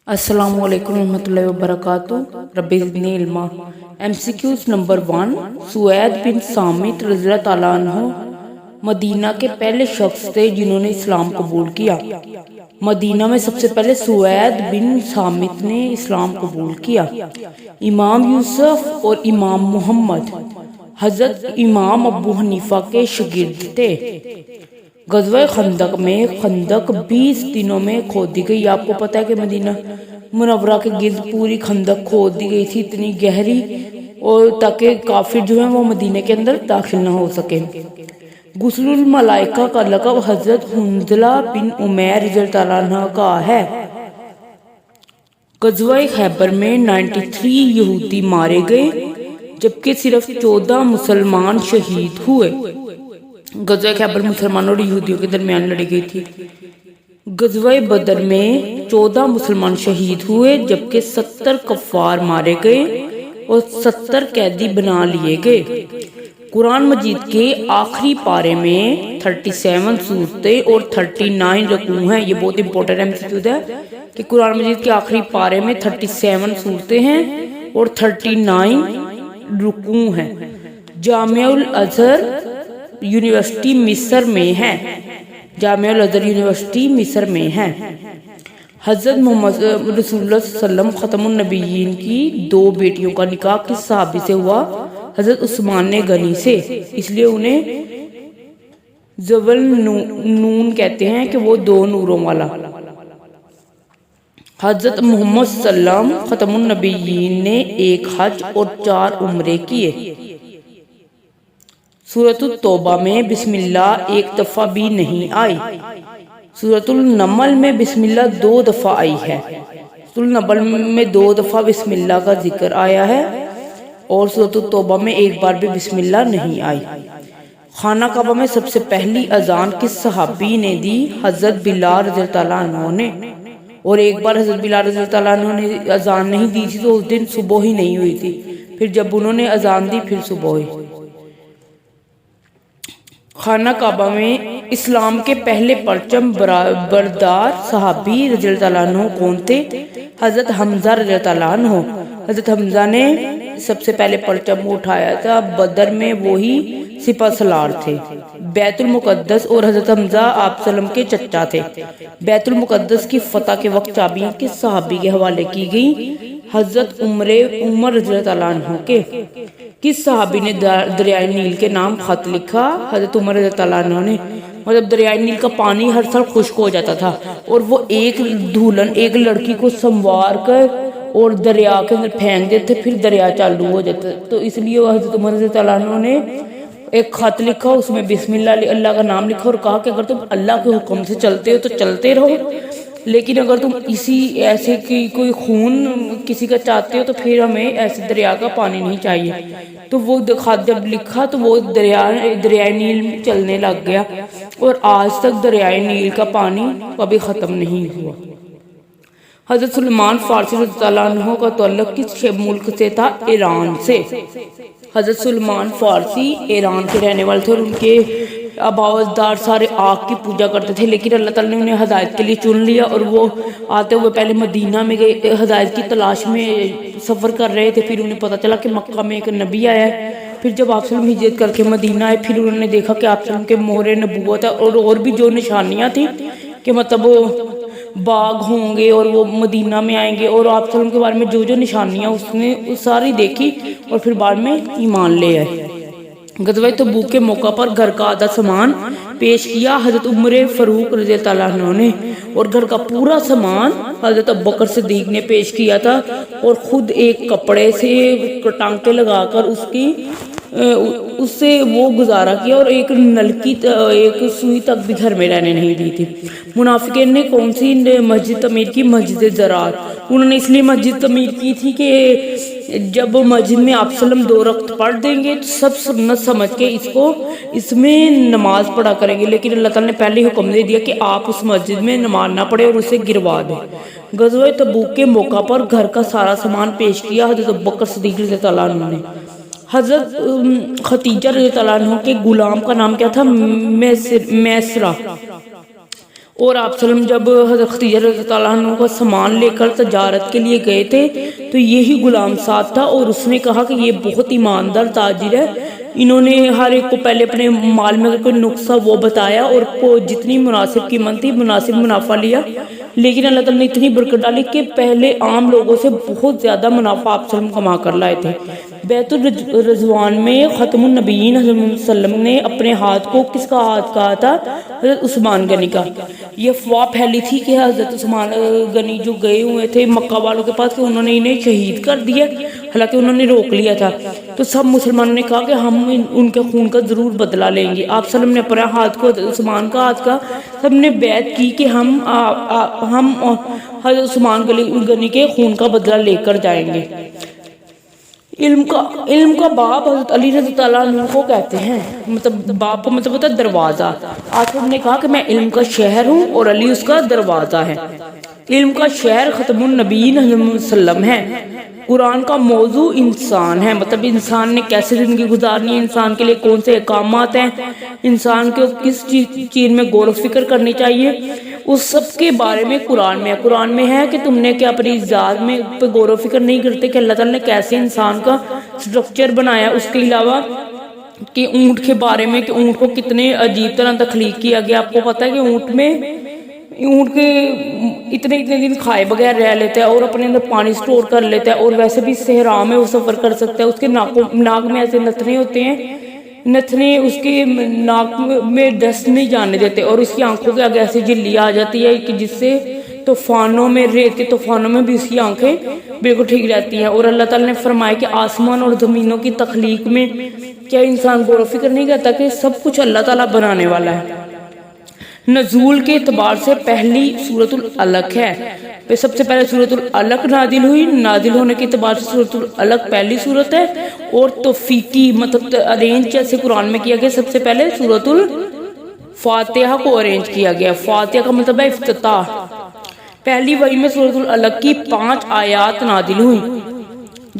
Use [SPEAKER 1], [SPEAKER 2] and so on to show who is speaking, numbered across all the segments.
[SPEAKER 1] السلام علیکم ورحمۃ اللہ وبرکاتہ۔ رب زدنی علما۔ MCQs نمبر 1، سوید بن صامت رضی اللہ تعالیٰ عنہ مدینہ کے پہلے شخص تھے جنہوں نے اسلام قبول کیا۔ مدینہ میں سب سے پہلے سوید بن صامت نے اسلام قبول کیا۔ امام یوسف اور امام محمد حضرت امام ابو حنیفہ کے شاگرد تھے۔ غزوہ خندق میں خندق 20 دنوں میں کھود دی گئی۔ آپ کو پتہ ہے کہ مدینہ منورہ کے گرد پوری خندق کھود دی گئی تھی، اتنی گہری، اور تاکہ کافر جو ہیں وہ مدینہ کے اندر داخل نہ ہو سکے۔ غسل الملائکہ کا لقب حضرت حنظلہ بن عمیر رضی اللہ تعالیٰ عنہ کا ہے۔ غزوہ خیبر میں 93 یہودی مارے گئے جبکہ صرف 14 مسلمان شہید ہوئے۔ غزوہ خیبر مسلمانوں اور یہودیوں کے درمیان لڑی گئی تھی۔ غزوہ بدر میں 14 مسلمان شہید ہوئے جبکہ 70 کفار مارے گئے اور 70 قیدی بنا لیے گئے۔ قرآن مجید کے آخری پارے میں 37 صورتیں اور 39 رکوع ہیں۔ یہ بہت امپورٹنٹ MCQ ہے کہ قرآن مجید کے آخری پارے میں 37 صورتیں ہیں اور 39 رکوع ہیں۔ جامعہ الازہر یونیورسٹی مصر میں ہے۔ جامعہ الازہر یونیورسٹی مصر میں ہے۔ حضرت محمد رسول اللہ صلی اللہ علیہ وسلم ختم النبیین کی 2 بیٹیوں کا نکاح کس صحابی سے ہوا؟ حضرت عثمان غنی سے، اس لیے انہیں ذوال نون کہتے ہیں کہ وہ 2 نوروں والا۔ حضرت محمد صلی اللہ علیہ وسلم ختم النبیین نے 1 حج اور 4 عمرے کیے۔ سورۃ التوبہ میں بسم اللہ 1 دفعہ بھی نہیں آئی۔ سورۃ النمل میں بسم اللہ 2 دفعہ آئی ہے۔ سورۃ النمل میں 2 دفعہ بسم اللہ کا ذکر آیا ہے اور سورۃ التوبہ میں 1 بار بھی بسم اللہ نہیں آئی۔ خانہ کعبہ میں سب سے پہلی اذان کس صحابی نے دی؟ حضرت بلال رضی اللہ تعالیٰ عنہ نے۔ اور ایک بار حضرت بلال رضی اللہ تعالیٰ عنہ نے اذان نہیں دی تھی تو اس دن صبح ہی نہیں ہوئی تھی، پھر جب انہوں نے اذان دی پھر صبح ہوئی۔ خانہ کعبہ میں اسلام کے پہلے پرچم بردار صحابی رضی اللہ تعالیٰ عنہ کون تھے؟ حضرت حمزہ رضی اللہ تعالیٰ عنہ۔ حضرت حمزہ نے سب سے پہلے پرچم اٹھایا تھا۔ بدر میں وہی سپہ سالار تھے۔ بیت المقدس اور حضرت حمزہ آپ صلی اللہ علیہ وسلم کے چچا تھے۔ بیت المقدس کی فتح کے وقت چابیاں کس صحابی کے حوالے کی گئی؟ حضرت عمر رضی اللہ تعالیٰ عنہ کے۔ کس صحابی نے دریائے نیل کے نام خط لکھا؟ حضرت عمر رضی اللہ تعالیٰ عنہ نے۔ مطلب دریائے نیل کا پانی ہر سال خشک ہو جاتا تھا اور وہ ایک دلہن ایک لڑکی کو سنوار کر اور دریا کے اندر پھینک دیتے، پھر دریا چالو ہو جاتا، تو اس لیے حضرت عمر رضی اللہ عنہ نے ایک خط لکھا، اس میں بسم اللہ کا نام لکھا اور کہا کہ اگر تم اللہ کے حکم سے چلتے ہو تو چلتے رہو، لیکن اگر تم اسی ایسے کی کوئی خون کسی کا چاہتے ہو تو پھر ہمیں ایسے دریا کا پانی نہیں چاہیے۔ تو وہ خط جب لکھا تو وہ دریائے نیل چلنے لگ گیا اور آج تک دریائے نیل کا پانی کبھی ختم نہیں ہوا۔ حضرت سلمان فارسی رضی اللہ عنہ کا تعلق کس ملک سے تھا؟ ایران سے۔ حضرت سلمان فارسی ایران کے رہنے والے تھے اور ان کے آباء و اجداد سارے آگ کی پوجا کرتے تھے، لیکن اللہ تعالیٰ نے انہیں ہدایت کے لیے چن لیا اور وہ آتے ہوئے پہلے مدینہ میں گئے، ہدایت کی تلاش میں سفر کر رہے تھے، پھر انہیں پتہ چلا کہ مکہ میں ایک نبی آیا ہے، پھر جب آپ صلی اللہ علیہ وسلم ہجرت کر کے مدینہ آئے پھر انہوں نے دیکھا کہ آپ صلی اللہ علیہ وسلم کے مہر نبوت ہے اور بھی جو نشانیاں تھیں کہ مطلب باغ ہوں گے اور وہ مدینہ میں آئیں گے، اور آپ صلی اللہ علیہ وسلم کے بارے میں جو نشانیاں اس نے ساری دیکھی اور پھر بعد میں ایمان لے آئے۔ غزوہ تبوک کے موقع پر گھر کا آدھا سامان پیش کیا حضرت عمر فاروق رضی اللہ تعالیٰ عنہ نے، اور گھر کا پورا سامان حضرت ابوبکر صدیق نے پیش کیا تھا اور خود ایک کپڑے سے ٹانکے لگا کر اس سے وہ گزارا کیا اور ایک سوئی تک بھی گھر میں رہنے نہیں دی تھی۔ منافقین نے کون سی مسجد تعمیر کی؟ مسجد زرار۔ انہوں نے اس لیے مسجد تعمیر کی تھی کہ جب مسجد میں آپ صلی اللہ علیہ وسلم 2 رکعت پڑھ دیں گے تو سب سنت سمجھ کے اس میں نماز پڑھا کریں گے، لیکن اللہ تعالیٰ نے پہلے حکم دے دیا کہ آپ اس مسجد میں نماز نہ پڑھیں اور اسے گروا دیں۔ غزوہ تبوک کے موقع پر گھر کا سارا سامان پیش کیا حضرت ابوبکر صدیق رضی اللہ عنہ نے۔ حضرت خدیجہ رضی اللہ عنہ کے غلام کا نام کیا تھا؟ میسرہ۔ اور آپ صلی اللہ علیہ وسلم جب حضرت خدیجہ رضی اللہ تعالیٰ عنہ کا سامان لے کر تجارت کے لیے گئے تھے تو یہی غلام ساتھ تھا، اور اس نے کہا کہ یہ بہت ایماندار تاجر ہے. انہوں نے ہر ایک کو پہلے اپنے مال میں کوئی نقصہ وہ بتایا اور جتنی مناسب قیمت تھی مناسب منافع لیا. لیکن اللہ تعالیٰ نے اتنی برکت ڈالی کہ پہلے عام لوگوں سے بہت زیادہ منافع آپ صلی اللہ علیہ وسلم کما کر لائے تھے. بیت الرضوان میں ختم النبیین حضرت محمد صلی اللہ علیہ وسلم نے اپنے ہاتھ کو کس کا ہاتھ کہا تھا؟ حضرت عثمان غنی کا. یہ افواہ پھیلی تھی کہ حضرت عثمان غنی جو گئے ہوئے تھے مکہ والوں کے پاس کہ انہوں نے انہیں شہید کر دیا، حالانکہ انہوں نے روک لیا تھا. تو سب مسلمانوں نے کہا کہ ہم ان کے خون کا ضرور بدلہ لیں گے. آپ صلی اللہ علیہ وسلم نے اپنے ہاتھ کو حضرت عثمان کا ہاتھ کا، سب نے بیعت کی کہ ہم حضرت عثمان غنی کے خون کا بدلہ لے کر جائیں گے. علم کا باب حضرت علی رضی اللہ عنہ کو کہتے ہیں، مطلب باب کا مطلب ہوتا ہے دروازہ. آخر نے کہا کہ میں علم کا شہر ہوں اور علی اس کا دروازہ ہے. علم کا شہر ختم النبیین حضرت محمد صلی اللہ علیہ وسلم ہے. قرآن کا موضوع انسان ہے، مطلب انسان نے کیسے زندگی گزارنی ہے، انسان کے لیے کون سے احکامات ہیں، انسان کو کس چیز میں غور و فکر کرنی چاہیے، اس سب کے بارے میں قرآن میں ہے کہ تم نے کیا اپنی ذات میں غور و فکر نہیں کرتے کہ اللہ تعالیٰ نے کیسے انسان کا سٹرکچر بنایا. اس کے علاوہ کہ اونٹ کے بارے میں کہ اونٹ کو کتنے عجیب طرح تخلیق کیا گیا. آپ کو پتہ ہے کہ اونٹ کے اتنے دن کھائے بغیر رہ لیتا ہے اور اپنے اندر پانی سٹور کر لیتا ہے، اور ویسے بھی صحرا میں وہ سفر کر سکتا ہے. اس کے ناک میں ایسے نتنے ہوتے ہیں، نتنے اس کے ناک میں ڈسٹ نہیں جانے دیتے، اور اس کی آنکھوں کے آگے ایسی جھلی آ جاتی ہے کہ جس سے طوفانوں میں ریت کے طوفانوں میں بھی اس کی آنکھیں بالکل ٹھیک رہتی ہیں. اور اللہ تعالیٰ نے فرمایا کہ آسمان اور زمینوں کی تخلیق میں کیا انسان غور و فکر نہیں کرتا کہ سب کچھ اللہ تعالیٰ بنانے والا ہے. نزول کے اعتبار سے پہلی سورۃ العلق ہے. سب سے پہلے سورۃ العلق نازل ہوئی. نازل ہونے کے اعتبار سے سورۃ العلق پہلی سورت ہے، اور توفیقی مطلب ارینج جیسے قرآن میں کیا گیا سب سے پہلے سورۃ الفاتحہ کو ارینج کیا گیا. فاتحہ کا مطلب ہے افتتاح. پہلی وحی میں سورۃ العلق کی 5 آیات نازل ہوئی.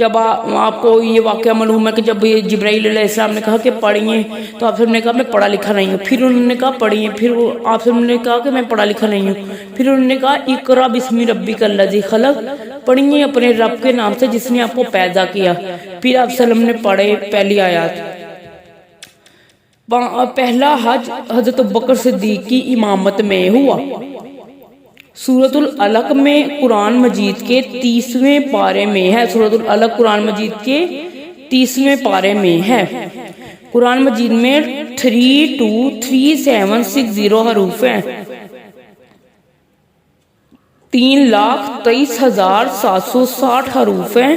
[SPEAKER 1] جب آپ کو یہ واقعہ معلوم ہے کہ جب جبرائیل علیہ السلام نے کہا کہ پڑھیے تو آپ سب نے کہا میں پڑھا لکھا نہیں ہوں. پھر انہوں نے کہا پڑھیے، پھر آپ سب نے کہا کہ میں پڑھا لکھا نہیں ہوں. پھر انہوں نے کہا اقرا بسم ربک الذی خلق، پڑھیے اپنے رب کے نام سے جس نے آپ کو پیدا کیا. پھر آپ صلی اللہ علیہ وسلم نے پڑھے پہلی آیات. پہلا حج حضرت ابوبکر صدیق کی امامت میں ہوا. سورۃ العلق میں قرآن مجید کے 30ویں پارے میں ہے. سورۃ العلق قرآن مجید کے 30ویں پارے میں ہے. قرآن مجید میں 323760 حروف ہیں. 3,23,760 حروف ہیں.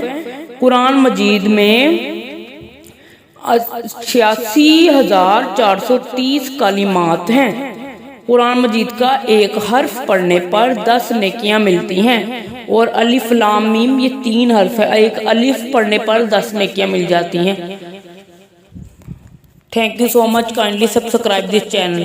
[SPEAKER 1] قرآن مجید میں 86,430 کلمات ہیں. قرآن مجید کا ایک حرف پڑھنے پر 10 نیکیاں ملتی ہیں، اور الف لام میم یہ 3 حرف ہے، ایک الف پڑھنے پر 10 نیکیاں مل جاتی ہیں. Thank you so much. Kindly subscribe this channel.